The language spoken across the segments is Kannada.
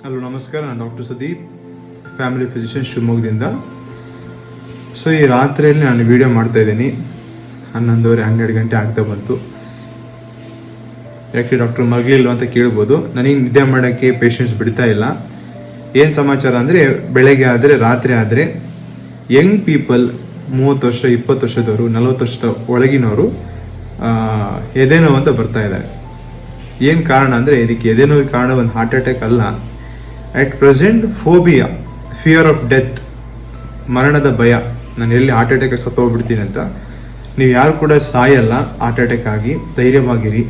ಹಲೋ ನಮಸ್ಕಾರ, ನಾನು ಡಾಕ್ಟರ್ ಸುದೀಪ್, ಫ್ಯಾಮಿಲಿ ಫಿಸಿಷಿಯನ್, ಶಿವಮೊಗ್ಗದಿಂದ. ಸೊ ಈ ರಾತ್ರಿಯಲ್ಲಿ ನಾನು ವಿಡಿಯೋ ಮಾಡ್ತಾ ಇದ್ದೀನಿ. 11:30 ಗಂಟೆ ಆಗ್ತಾ ಬಂತು. ಯಾಕೆ ಡಾಕ್ಟರ್ ಮಲಗಲಿಲ್ಲ ಅಂತ ಕೇಳ್ಬೋದು. ನನಗೆ ನಿದ್ದೆ ಮಾಡೋಕ್ಕೆ ಪೇಷಂಟ್ಸ್ ಬಿಡ್ತಾ ಇಲ್ಲ. ಏನು ಸಮಾಚಾರ ಅಂದರೆ, ಬೆಳಗ್ಗೆ ಆದರೆ ರಾತ್ರಿ ಆದರೆ ಯಂಗ್ ಪೀಪಲ್ 30 ವರ್ಷ 20 ವರ್ಷದವರು 40 ವರ್ಷದ ಒಳಗಿನವರು ಎದೆನೋವು ಅಂತ ಬರ್ತಾ ಇದ್ದಾರೆ. ಏನು ಕಾರಣ ಅಂದರೆ, ಇದಕ್ಕೆ ಎದೆನೋವಿಗೆ ಕಾರಣ ಒಂದು ಹಾರ್ಟ್ ಅಟ್ಯಾಕ್ ಅಲ್ಲ. At present phobia, fear of death, ಮರಣದ ಭಯ. ನಾನು ಎಲ್ಲಿ ಹಾರ್ಟ್ ಅಟ್ಯಾಕ್ ಸತ್ತೋಗ್ಬಿಡ್ತೀನಿ ಅಂತ. ನೀವು ಯಾರು ಕೂಡ ಸಾಯಲ್ಲ ಹಾರ್ಟ್ ಅಟ್ಯಾಕ್ ಆಗಿ. ಧೈರ್ಯವಾಗಿರಿ.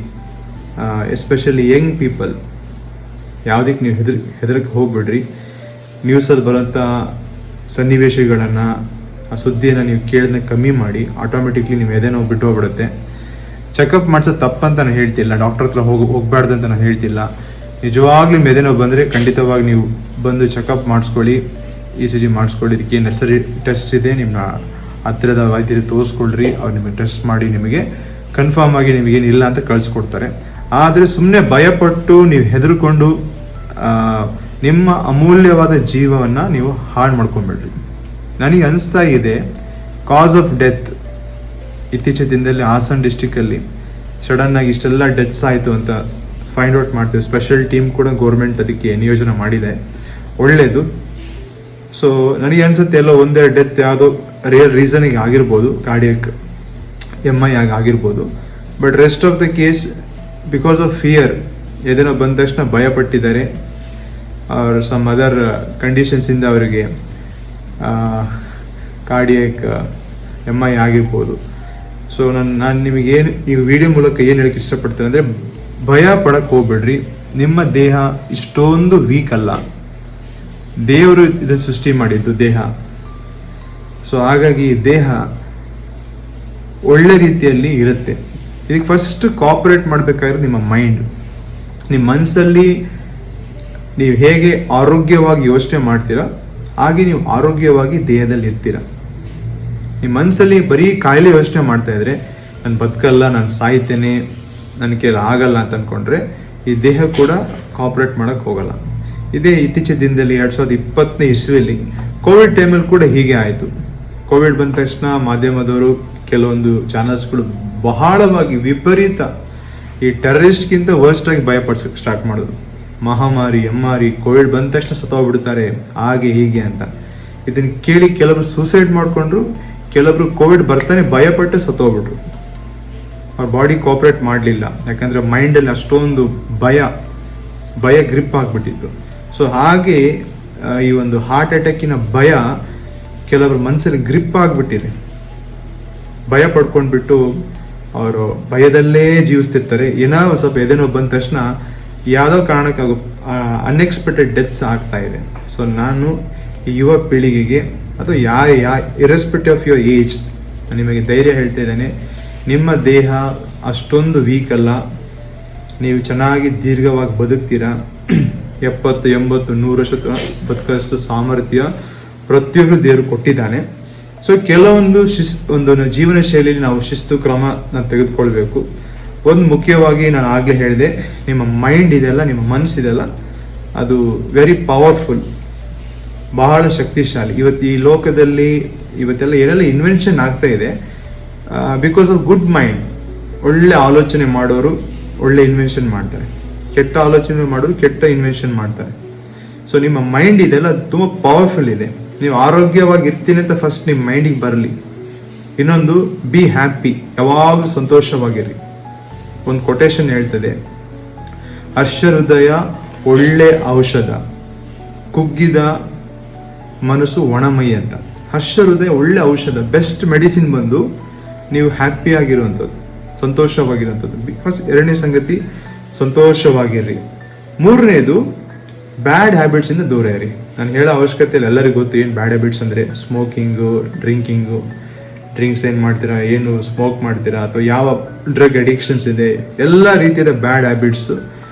ಎಸ್ಪೆಷಲಿ ಯಂಗ್ ಪೀಪಲ್, ಯಾವುದಕ್ಕೆ ನೀವು ಹೆದರಕ್ಕೆ ಹೋಗ್ಬಿಡ್ರಿ. ನ್ಯೂಸಲ್ಲಿ ಬರೋಂಥ ಸನ್ನಿವೇಶಗಳನ್ನು, ಆ ಸುದ್ದಿಯನ್ನು ನೀವು ಕೇಳೋದನ್ನ ಕಮ್ಮಿ ಮಾಡಿ. ಆಟೋಮೆಟಿಕ್ಲಿ ನೀವು ಎದೆ ನೋವು ಬಿಟ್ಟು ಹೋಗ್ಬಿಡುತ್ತೆ. ಚೆಕಪ್ ಮಾಡಿಸೋದು ತಪ್ಪಂತ ನಾನು ಹೇಳ್ತಿಲ್ಲ, ಡಾಕ್ಟರ್ ಹತ್ರ ಹೋಗಬಾರ್ದು ಅಂತ ನಾನು ಹೇಳ್ತಿಲ್ಲ. ನಿಜವಾಗ್ಲೂ ಮೆದೆ ನೋವು ಬಂದರೆ ಖಂಡಿತವಾಗಿ ನೀವು ಬಂದು ಚೆಕಪ್ ಮಾಡಿಸ್ಕೊಳ್ಳಿ, ECG ಮಾಡಿಸ್ಕೊಳ್ಳಿ. ಇದಕ್ಕೆ ನೆಸರಿ ಟೆಸ್ಟ್ ಇದೆ, ನಿಮ್ಮ ಹತ್ತಿರದ ವೈದ್ಯರು ತೋರಿಸ್ಕೊಳ್ರಿ. ಅವ್ರು ನಿಮಗೆ ಟೆಸ್ಟ್ ಮಾಡಿ ನಿಮಗೆ ಕನ್ಫರ್ಮ್ ಆಗಿ ನಿಮಗೇನಿಲ್ಲ ಅಂತ ಕಳಿಸ್ಕೊಡ್ತಾರೆ. ಆದರೆ ಸುಮ್ಮನೆ ಭಯಪಟ್ಟು ನೀವು ಹೆದರ್ಕೊಂಡು ನಿಮ್ಮ ಅಮೂಲ್ಯವಾದ ಜೀವವನ್ನು ನೀವು ಹಾಳು ಮಾಡ್ಕೊಂಬಿಡ್ರಿ. ನನಗೆ ಅನಿಸ್ತಾ ಇದೆ, ಕಾಸ್ ಆಫ್ ಡೆತ್ ಇತ್ತೀಚಿನ ದಿನದಲ್ಲಿ ಹಾಸನ ಡಿಸ್ಟಿಕಲ್ಲಿ ಸಡನ್ನಾಗಿ ಇಷ್ಟೆಲ್ಲ ಡೆತ್ಸ್ ಆಯಿತು ಅಂತ ಫೈಂಡ್ ಔಟ್ ಮಾಡ್ತೀವಿ. ಸ್ಪೆಷಲ್ ಟೀಮ್ ಕೂಡ ಗೌರ್ಮೆಂಟ್ ಅದಕ್ಕೆ ನಿಯೋಜನೆ ಮಾಡಿದೆ, ಒಳ್ಳೆಯದು. ಸೊ ನನಗೆ ಅನಿಸುತ್ತೆ ಎಲ್ಲೋ ಒಂದೆರಡು ಡೆತ್ ಯಾವುದೋ ರಿಯಲ್ ರೀಸನಿಗೆ ಆಗಿರ್ಬೋದು, ಕಾರ್ಡಿಯಕ್ MI ಆಗಿರ್ಬೋದು. But rest of the case because of fear, ಎದೇನೋ ಬಂದ ತಕ್ಷಣ ಭಯಪಟ್ಟಿದ್ದಾರೆ. ಅವ್ರ ಸಮ್ ಅದರ್ ಕಂಡೀಷನ್ಸಿಂದ ಅವರಿಗೆ ಕಾರ್ಡಿಯಕ್ MI ಆಗಿರ್ಬೋದು. ಸೊ ನಾನು ನಿಮಗೇನು ಈ ವಿಡಿಯೋ ಮೂಲಕ ಏನು ಹೇಳಕ್ಕೆ ಇಷ್ಟಪಡ್ತೇನೆ ಅಂದರೆ, ಭಯ ಪಡಕ್ಕೆ ಹೋಗ್ಬೇಡ್ರಿ. ನಿಮ್ಮ ದೇಹ ಇಷ್ಟೊಂದು ವೀಕ್ ಅಲ್ಲ, ದೇವರು ಇದನ್ನು ಸೃಷ್ಟಿ ಮಾಡಿದ್ದು ದೇಹ. ಸೊ ಹಾಗಾಗಿ ದೇಹ ಒಳ್ಳೆ ರೀತಿಯಲ್ಲಿ ಇರುತ್ತೆ. ಇದಕ್ಕೆ ಫಸ್ಟ್ ಕೋಆಪರೇಟ್ ಮಾಡಬೇಕಾದ್ರೆ ನಿಮ್ಮ ಮೈಂಡ್. ನಿಮ್ಮ ಮನಸ್ಸಲ್ಲಿ ನೀವು ಹೇಗೆ ಆರೋಗ್ಯವಾಗಿ ಯೋಚನೆ ಮಾಡ್ತೀರಾ, ಹಾಗೆ ನೀವು ಆರೋಗ್ಯವಾಗಿ ದೇಹದಲ್ಲಿ ಇರ್ತೀರ. ನಿಮ್ಮ ಮನಸ್ಸಲ್ಲಿ ಬರೀ ಕಾಯಿಲೆ ಯೋಚನೆ ಮಾಡ್ತಾ ಇದ್ರೆ, ನಾನು ಬದುಕಲ್ಲ, ನಾನು ಸಾಯ್ತೇನೆ, ನನ್ನ ಕೈಲಿ ಆಗಲ್ಲ ಅಂತ ಅಂದ್ಕೊಂಡ್ರೆ ಈ ದೇಹ ಕೂಡ ಕೋಆಪರೇಟ್ ಮಾಡೋಕ್ಕೆ ಹೋಗಲ್ಲ. ಇದೇ ಇತ್ತೀಚಿನ ದಿನದಲ್ಲಿ 2020ನೇ ಇಸ್ವಿಯಲ್ಲಿ ಕೋವಿಡ್ ಟೈಮಲ್ಲಿ ಕೂಡ ಹೀಗೆ ಆಯಿತು. ಕೋವಿಡ್ ಬಂದ ತಕ್ಷಣ ಮಾಧ್ಯಮದವರು, ಕೆಲವೊಂದು ಚಾನಲ್ಸ್ಗಳು ಬಹಳವಾಗಿ ವಿಪರೀತ, ಈ ಟೆರರಿಸ್ಟ್ಗಿಂತ ವರ್ಸ್ಟಾಗಿ ಭಯಪಡಿಸೋಕ್ಕೆ ಸ್ಟಾರ್ಟ್ ಮಾಡೋದು. ಮಹಾಮಾರಿ, ಎಮ್ಮಾರಿ, ಕೋವಿಡ್ ಬಂದ ತಕ್ಷಣ ಸತ್ತೋಗ್ಬಿಡ್ತಾರೆ, ಹಾಗೆ ಹೀಗೆ ಅಂತ. ಇದನ್ನು ಕೇಳಿ ಕೆಲವರು ಸೂಸೈಡ್ ಮಾಡಿಕೊಂಡ್ರು, ಕೆಲವರು ಕೋವಿಡ್ ಬರ್ತಾನೆ ಭಯಪಟ್ಟು ಸತ್ತೋಗ್ಬಿಟ್ರು. ಅವ್ರ ಬಾಡಿ ಕೋಆಪರೇಟ್ ಮಾಡಲಿಲ್ಲ, ಯಾಕಂದರೆ ಮೈಂಡಲ್ಲಿ ಅಷ್ಟೊಂದು ಭಯ ಗ್ರಿಪ್ ಆಗಿಬಿಟ್ಟಿತ್ತು. ಸೊ ಹಾಗೆ ಈ ಒಂದು ಹಾರ್ಟ್ ಅಟ್ಯಾಕಿನ ಭಯ ಕೆಲವರು ಮನಸ್ಸಲ್ಲಿ ಗ್ರಿಪ್ ಆಗಿಬಿಟ್ಟಿದೆ. ಭಯ ಪಡ್ಕೊಂಡ್ಬಿಟ್ಟು ಅವರು ಭಯದಲ್ಲೇ ಜೀವಿಸ್ತಿರ್ತಾರೆ. ಏನೋ ಸ್ವಲ್ಪ ಎದೆನೋ ಬಂದ ತಕ್ಷಣ ಯಾವುದೋ ಕಾರಣಕ್ಕಾಗೋ ಅನ್ಎಕ್ಸ್ಪೆಕ್ಟೆಡ್ ಡೆತ್ಸ್ ಆಗ್ತಾ ಇದೆ. ಸೊ ನಾನು ಈ ಯುವ ಪೀಳಿಗೆಗೆ, ಅಥವಾ ಇರೆಸ್ಪೆಕ್ಟಿವ್ ಆಫ್ ಯುವರ್ ಏಜ್, ನಿಮಗೆ ಧೈರ್ಯ ಹೇಳ್ತಾ ಇದ್ದೇನೆ, ನಿಮ್ಮ ದೇಹ ಅಷ್ಟೊಂದು ವೀಕ್ ಅಲ್ಲ. ನೀವು ಚೆನ್ನಾಗಿ ದೀರ್ಘವಾಗಿ ಬದುಕ್ತೀರಾ. 70, 80, 100 ವರ್ಷ ಬದುಕೋಷ್ಟು ಸಾಮರ್ಥ್ಯ ಪ್ರತಿಯೊಬ್ಬರು ದೇವರು ಕೊಟ್ಟಿದ್ದಾನೆ. ಸೊ ಕೆಲವೊಂದು ಒಂದು ಜೀವನ ಶೈಲಿಯಲ್ಲಿ ನಾವು ಶಿಸ್ತು ಕ್ರಮನ ತೆಗೆದುಕೊಳ್ಬೇಕು. ಒಂದು ಮುಖ್ಯವಾಗಿ ನಾನು ಆಗಲೇ ಹೇಳಿದೆ, ನಿಮ್ಮ ಮೈಂಡ್ ಇದೆಯಲ್ಲ, ನಿಮ್ಮ ಮನಸ್ಸಿದೆಯಲ್ಲ, ಅದು ವೆರಿ ಪವರ್ಫುಲ್, ಬಹಳ ಶಕ್ತಿಶಾಲಿ. ಇವತ್ತು ಈ ಲೋಕದಲ್ಲಿ ಇವತ್ತೆಲ್ಲ ಏನೆಲ್ಲ ಇನ್ವೆನ್ಷನ್ ಆಗ್ತಾ ಇದೆ, ಬಿಕಾಸ್ ಆಫ್ ಗುಡ್ ಮೈಂಡ್. ಒಳ್ಳೆ ಆಲೋಚನೆ ಮಾಡೋರು ಒಳ್ಳೆ ಇನ್ವೆನ್ಷನ್ ಮಾಡ್ತಾರೆ, ಕೆಟ್ಟ ಆಲೋಚನೆ ಮಾಡೋರು ಕೆಟ್ಟ ಇನ್ವೆನ್ಷನ್ ಮಾಡ್ತಾರೆ. ಸೊ ನಿಮ್ಮ ಮೈಂಡ್ ಇದೆಲ್ಲ ತುಂಬ ಪವರ್ಫುಲ್ ಇದೆ. ನೀವು ಆರೋಗ್ಯವಾಗಿ ಇರ್ತೀನಿ ಅಂತ ಫಸ್ಟ್ ನಿಮ್ಮ ಮೈಂಡಿಗೆ ಬರಲಿ. ಇನ್ನೊಂದು, ಬಿ ಹ್ಯಾಪಿ, ಯಾವಾಗಲೂ ಸಂತೋಷವಾಗಿರಿ. ಒಂದು ಕೊಟೇಶನ್ ಹೇಳ್ತದೆ, ಹರ್ಷ ಹೃದಯ ಒಳ್ಳೆ ಔಷಧ, ಕುಗ್ಗಿದ ಮನಸ್ಸು ಒಣಮೈ ಅಂತ. ಹರ್ಷ ಹೃದಯ ಒಳ್ಳೆ ಔಷಧ, ಬೆಸ್ಟ್ ಮೆಡಿಸಿನ್ ಬಂದು ನೀವು ಹ್ಯಾಪಿ ಆಗಿರುವಂಥದ್ದು, ಸಂತೋಷವಾಗಿರುವಂಥದ್ದು. ಫಸ್ಟ್ ಎರಡನೇ ಸಂಗತಿ, ಸಂತೋಷವಾಗಿರ್ರಿ. ಮೂರನೇದು, ಬ್ಯಾಡ್ ಹ್ಯಾಬಿಟ್ಸಿಂದ ದೂರ ಇರಿ. ನಾನು ಹೇಳೋ ಅವಶ್ಯಕತೆ ಇಲ್ಲ, ಎಲ್ಲರಿಗೂ ಗೊತ್ತು ಏನು ಬ್ಯಾಡ್ ಹ್ಯಾಬಿಟ್ಸ್ ಅಂದರೆ. ಸ್ಮೋಕಿಂಗು, ಡ್ರಿಂಕ್ಸ್ ಏನು ಮಾಡ್ತೀರಾ, ಏನು ಸ್ಮೋಕ್ ಮಾಡ್ತೀರಾ, ಅಥವಾ ಯಾವ ಡ್ರಗ್ ಅಡಿಕ್ಷನ್ಸ್ ಇದೆ, ಎಲ್ಲ ರೀತಿಯಾದ ಬ್ಯಾಡ್ ಹ್ಯಾಬಿಟ್ಸು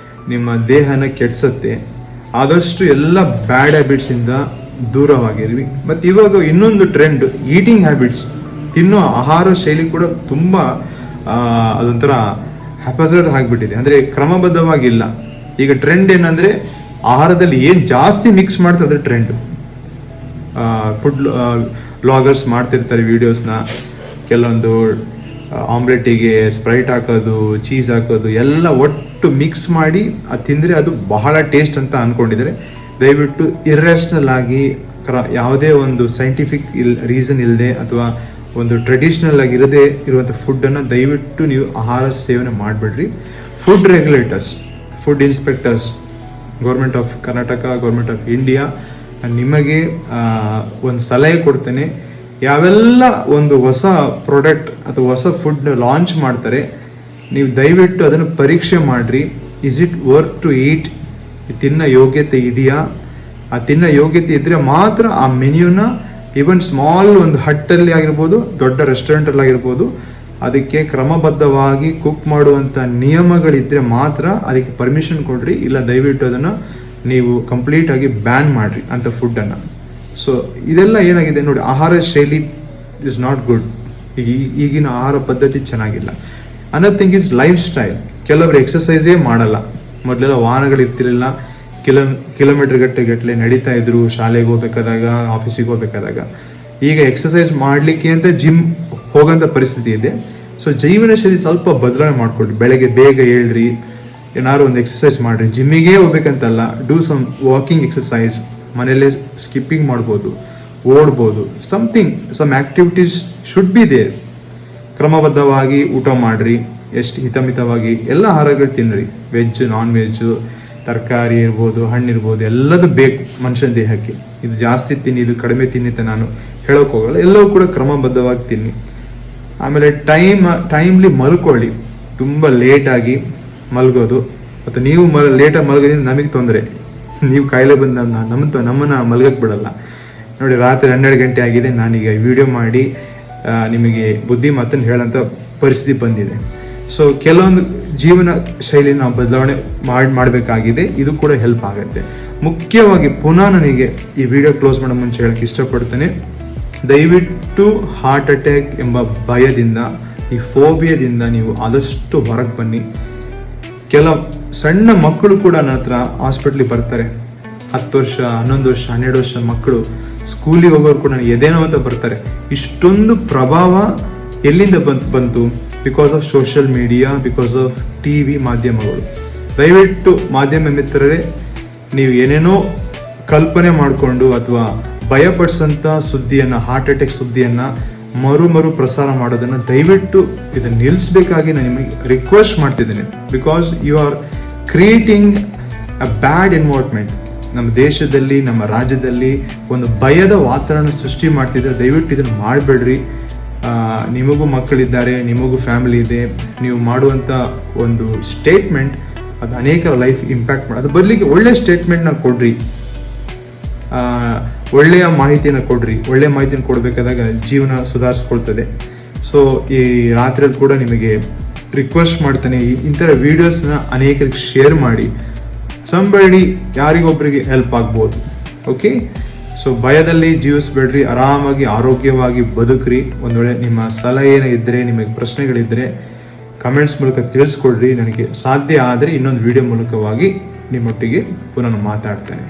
ನಿಮ್ಮ ದೇಹನ ಕೆಡಿಸುತ್ತೆ. ಆದಷ್ಟು ಎಲ್ಲ ಬ್ಯಾಡ್ ಹ್ಯಾಬಿಟ್ಸಿಂದ ದೂರವಾಗಿರ್ವಿ. ಮತ್ತು ಇವಾಗ ಇನ್ನೊಂದು ಟ್ರೆಂಡ್, ಈಟಿಂಗ್ ಹ್ಯಾಬಿಟ್ಸ್, ತಿನ್ನೋ ಆಹಾರ ಶೈಲಿ ಕೂಡ ತುಂಬ ಅದೊಂಥರ ಹ್ಯಾಪಸರ್ಡ್ ಆಗಿಬಿಟ್ಟಿದೆ. ಅಂದರೆ ಕ್ರಮಬದ್ಧವಾಗಿಲ್ಲ. ಈಗ ಟ್ರೆಂಡ್ ಏನಂದರೆ ಆಹಾರದಲ್ಲಿ ಏನು ಜಾಸ್ತಿ ಮಿಕ್ಸ್ ಮಾಡ್ತಾರೆ ಅದ್ರ ಟ್ರೆಂಡ್. ಫುಡ್ ವ್ಲಾಗರ್ಸ್ ಮಾಡ್ತಿರ್ತಾರೆ ವೀಡಿಯೋಸ್ನ, ಕೆಲವೊಂದು ಆಮ್ಲೆಟ್ಟಿಗೆ ಸ್ಪ್ರೈಟ್ ಹಾಕೋದು, ಚೀಸ್ ಹಾಕೋದು ಎಲ್ಲ ಒಟ್ಟು ಮಿಕ್ಸ್ ಮಾಡಿ ಅದು ತಿಂದರೆ ಅದು ಬಹಳ ಟೇಸ್ಟ್ ಅಂತ ಅಂದ್ಕೊಂಡಿದ್ದಾರೆ. ದಯವಿಟ್ಟು ಇರ್ರೇಷನಲ್ ಆಗಿ ಯಾವುದೇ ಒಂದು ಸೈಂಟಿಫಿಕ್ ರೀಸನ್ ಇಲ್ಲದೆ ಅಥವಾ ಒಂದು ಟ್ರೆಡಿಷ್ನಲ್ ಆಗಿ ಇರದೇ ಇರುವಂಥ ಫುಡ್ಡನ್ನು ದಯವಿಟ್ಟು ನೀವು ಆಹಾರ ಸೇವನೆ ಮಾಡಿಬಿಡ್ರಿ. Food regulators, food inspectors, government of Karnataka, government of India ನಿಮಗೆ ಒಂದು ಸಲಹೆ ಕೊಡ್ತೇನೆ. ಯಾವೆಲ್ಲ ಒಂದು ಹೊಸ ಪ್ರಾಡಕ್ಟ್ ಅಥವಾ ಹೊಸ ಫುಡ್ ಲಾಂಚ್ ಮಾಡ್ತಾರೆ, ನೀವು ದಯವಿಟ್ಟು ಅದನ್ನು ಪರೀಕ್ಷೆ ಮಾಡಿರಿ. Is it worth to eat? ತಿನ್ನೋ ಯೋಗ್ಯತೆ ಇದೆಯಾ? ಆ ತಿನ್ನೋ ಯೋಗ್ಯತೆ ಇದ್ದರೆ ಮಾತ್ರ ಆ ಮೆನ್ಯೂನ ಈವನ್ ಸ್ಮಾಲ್ ಒಂದು ಹಟ್ಟಲ್ಲಿ ಆಗಿರ್ಬೋದು, ದೊಡ್ಡ ರೆಸ್ಟೋರೆಂಟಲ್ಲಿ ಆಗಿರ್ಬೋದು, ಅದಕ್ಕೆ ಕ್ರಮಬದ್ಧವಾಗಿ ಕುಕ್ ಮಾಡುವಂಥ ನಿಯಮಗಳಿದ್ದರೆ ಮಾತ್ರ ಅದಕ್ಕೆ ಪರ್ಮಿಷನ್ ಕೊಡ್ರಿ. ಇಲ್ಲ ದಯವಿಟ್ಟು ಅದನ್ನು ನೀವು ಕಂಪ್ಲೀಟಾಗಿ ಬ್ಯಾನ್ ಮಾಡಿರಿ ಅಂಥ ಫುಡ್ಡನ್ನು. ಸೊ ಇದೆಲ್ಲ ಏನಾಗಿದೆ ನೋಡಿ, ಆಹಾರ ಶೈಲಿ ಇಸ್ ನಾಟ್ ಗುಡ್. ಈಗಿನ ಆಹಾರ ಪದ್ಧತಿ ಚೆನ್ನಾಗಿಲ್ಲ. Another thing is life style. ಕೆಲವರು ಎಕ್ಸಸೈಸೇ ಮಾಡಲ್ಲ. ಮೊದಲೆಲ್ಲ ವಾಹನಗಳಿರ್ತಿರಲಿಲ್ಲ, ಕಿಲೋಮೀಟರ್ ಗಟ್ಟಲೆ ನಡೀತಾ ಇದ್ರು ಶಾಲೆಗೆ ಹೋಗ್ಬೇಕಾದಾಗ, ಆಫೀಸಿಗೆ ಹೋಗ್ಬೇಕಾದಾಗ. ಈಗ ಎಕ್ಸಸೈಸ್ ಮಾಡಲಿಕ್ಕೆ ಅಂತ ಜಿಮ್ ಹೋಗೋಂಥ ಪರಿಸ್ಥಿತಿ ಇದೆ. ಸೊ ಜೀವನ ಶೈಲಿ ಸ್ವಲ್ಪ ಬದಲಾವಣೆ ಮಾಡ್ಕೊಳ್ರಿ. ಬೆಳಗ್ಗೆ ಬೇಗ ಹೇಳ್ರಿ, ಏನಾದ್ರು ಒಂದು ಎಕ್ಸಸೈಸ್ ಮಾಡಿರಿ. ಜಿಮ್ಮಿಗೆ ಹೋಗ್ಬೇಕಂತಲ್ಲ, ಡೂ ಸಮ್ ವಾಕಿಂಗ್ ಎಕ್ಸಸೈಸ್. ಮನೆಯಲ್ಲೇ ಸ್ಕಿಪ್ಪಿಂಗ್ ಮಾಡ್ಬೋದು, ಓಡ್ಬೋದು, some activities should be there. ಕ್ರಮಬದ್ಧವಾಗಿ ಊಟ ಮಾಡಿರಿ, ಎಷ್ಟು ಹಿತಮಿತವಾಗಿ ಎಲ್ಲ ಆಹಾರಗಳು ತಿನ್ನಿರಿ. ವೆಜ್, ನಾನ್ ವೆಜ್ಜು, ತರಕಾರಿ ಇರ್ಬೋದು, ಹಣ್ಣಿರ್ಬೋದು, ಎಲ್ಲದೂ ಬೇಕು ಮನುಷ್ಯನ ದೇಹಕ್ಕೆ. ಇದು ಜಾಸ್ತಿ ತಿನ್ನಿ, ಇದು ಕಡಿಮೆ ತಿನ್ನಿ ಅಂತ ನಾನು ಹೇಳೋಕೆ ಹೋಗಲ್ಲ. ಎಲ್ಲವೂ ಕೂಡ ಕ್ರಮಬದ್ಧವಾಗಿ ತಿನ್ನಿ. ಆಮೇಲೆ ಟೈಮ್ಲಿ ಮಲ್ಕೊಳ್ಳಿ. ತುಂಬ ಲೇಟಾಗಿ ಮಲಗೋದು ಮತ್ತು ನೀವು ಲೇಟಾಗಿ ಮಲಗೋದ್ರಿಂದ ನಮಗೆ ತೊಂದರೆ. ನೀವು ಕಾಯಿಲೆ ಬಂದು ನಮ್ಮನ್ನು ಮಲಗಕ್ಕೆ ಬಿಡಲ್ಲ. ನೋಡಿ, ರಾತ್ರಿ 12 ಗಂಟೆ ಆಗಿದೆ, ನಾನೀಗ ವಿಡಿಯೋ ಮಾಡಿ ನಿಮಗೆ ಬುದ್ಧಿ ಮಾತನ್ನು ಹೇಳೋಂಥ ಪರಿಸ್ಥಿತಿ ಬಂದಿದೆ. ಸೊ ಕೆಲವೊಂದು ಜೀವನ ಶೈಲಿ ನಾವು ಬದಲಾವಣೆ ಮಾಡಬೇಕಾಗಿದೆ. ಇದು ಕೂಡ ಹೆಲ್ಪ್ ಆಗುತ್ತೆ. ಮುಖ್ಯವಾಗಿ ಪುನಃ ನನಗೆ ಈ ವಿಡಿಯೋ ಕ್ಲೋಸ್ ಮಾಡೋ ಮುಂಚೆ ಹೇಳಕ್ಕೆ ಇಷ್ಟಪಡ್ತೇನೆ, ದಯವಿಟ್ಟು ಹಾರ್ಟ್ ಅಟ್ಯಾಕ್ ಎಂಬ ಭಯದಿಂದ, ಈ ಫೋಬಿಯಾದಿಂದ ನೀವು ಆದಷ್ಟು ಹೊರಗೆ ಬನ್ನಿ. ಕೆಲವು ಸಣ್ಣ ಮಕ್ಕಳು ಕೂಡ ನನ್ನ ಹತ್ರ ಹಾಸ್ಪಿಟ್ಲಿಗೆ ಬರ್ತಾರೆ. 10 ವರ್ಷ, 11 ವರ್ಷ, 12 ವರ್ಷ ಮಕ್ಕಳು, ಸ್ಕೂಲಿಗೆ ಹೋಗೋರು ಕೂಡ ಎದೇನೋ ಅಂತ ಬರ್ತಾರೆ. ಇಷ್ಟೊಂದು ಪ್ರಭಾವ ಎಲ್ಲಿಂದ ಬಂತು? Because of social media, because of TV ಮಾಧ್ಯಮಗಳು. ದಯವಿಟ್ಟು ಮಾಧ್ಯಮ ಮಿತ್ರರೇ, ನೀವು ಏನೇನೋ ಕಲ್ಪನೆ ಮಾಡಿಕೊಂಡು ಅಥವಾ ಭಯಪಡಿಸೋಂಥ ಸುದ್ದಿಯನ್ನು, ಹಾರ್ಟ್ ಅಟ್ಯಾಕ್ ಸುದ್ದಿಯನ್ನು ಮರು ಪ್ರಸಾರ ಮಾಡೋದನ್ನು ದಯವಿಟ್ಟು ಇದನ್ನು ನಿಲ್ಲಿಸಬೇಕಾಗಿ ನಾನು ನಿಮಗೆ ರಿಕ್ವೆಸ್ಟ್ ಮಾಡ್ತಿದ್ದೇನೆ. Because you are creating a bad environment. ನಮ್ಮ ದೇಶದಲ್ಲಿ, ನಮ್ಮ ರಾಜ್ಯದಲ್ಲಿ ಒಂದು ಭಯದ ವಾತಾವರಣ ಸೃಷ್ಟಿ ಮಾಡ್ತಿದ್ರೆ ದಯವಿಟ್ಟು ಇದನ್ನು ಮಾಡಬೇಡ್ರಿ. ನಿಮಗೂ ಮಕ್ಕಳಿದ್ದಾರೆ, ನಿಮಗೂ ಫ್ಯಾಮಿಲಿ ಇದೆ. ನೀವು ಮಾಡುವಂಥ ಒಂದು ಸ್ಟೇಟ್ಮೆಂಟ್ ಅದು ಅನೇಕರ ಲೈಫ್ ಇಂಪ್ಯಾಕ್ಟ್ ಅದು ಬದಲಿಗೆ ಒಳ್ಳೆ ಸ್ಟೇಟ್ಮೆಂಟ್ನ ಕೊಡ್ರಿ, ಒಳ್ಳೆಯ ಮಾಹಿತಿಯನ್ನು ಕೊಡ್ರಿ. ಒಳ್ಳೆಯ ಮಾಹಿತಿಯನ್ನು ಕೊಡಬೇಕಾದಾಗ ಜೀವನ ಸುಧಾರಿಸ್ಕೊಳ್ತದೆ. ಸೊ ಈ ರಾತ್ರಿಯಲ್ಲಿ ಕೂಡ ನಿಮಗೆ ರಿಕ್ವೆಸ್ಟ್ ಮಾಡ್ತೇನೆ, ಇಂಥರ ವೀಡಿಯೋಸ್ನ ಅನೇಕರಿಗೆ ಶೇರ್ ಮಾಡಿ. ಸಂಬಡಿ ಯಾರಿಗೊಬ್ಬರಿಗೆ ಹೆಲ್ಪ್ ಆಗ್ಬೋದು. ಓಕೆ, ಸೊ ಭಯದಲ್ಲಿ ಜೀವಿಸ್ಬೇಡ್ರಿ, ಆರಾಮಾಗಿ ಆರೋಗ್ಯವಾಗಿ ಬದುಕ್ರಿ. ಒಂದು ವೇಳೆ ನಿಮ್ಮ ಸಲಹೆ ಇದ್ದರೆ, ನಿಮಗೆ ಪ್ರಶ್ನೆಗಳಿದ್ದರೆ ಕಮೆಂಟ್ಸ್ ಮೂಲಕ ತಿಳಿಸ್ಕೊಡ್ರಿ. ನನಗೆ ಸಾಧ್ಯ ಆದರೆ ಇನ್ನೊಂದು ವಿಡಿಯೋ ಮೂಲಕವಾಗಿ ನಿಮ್ಮೊಟ್ಟಿಗೆ ಪುನಃ ಮಾತಾಡ್ತೇನೆ.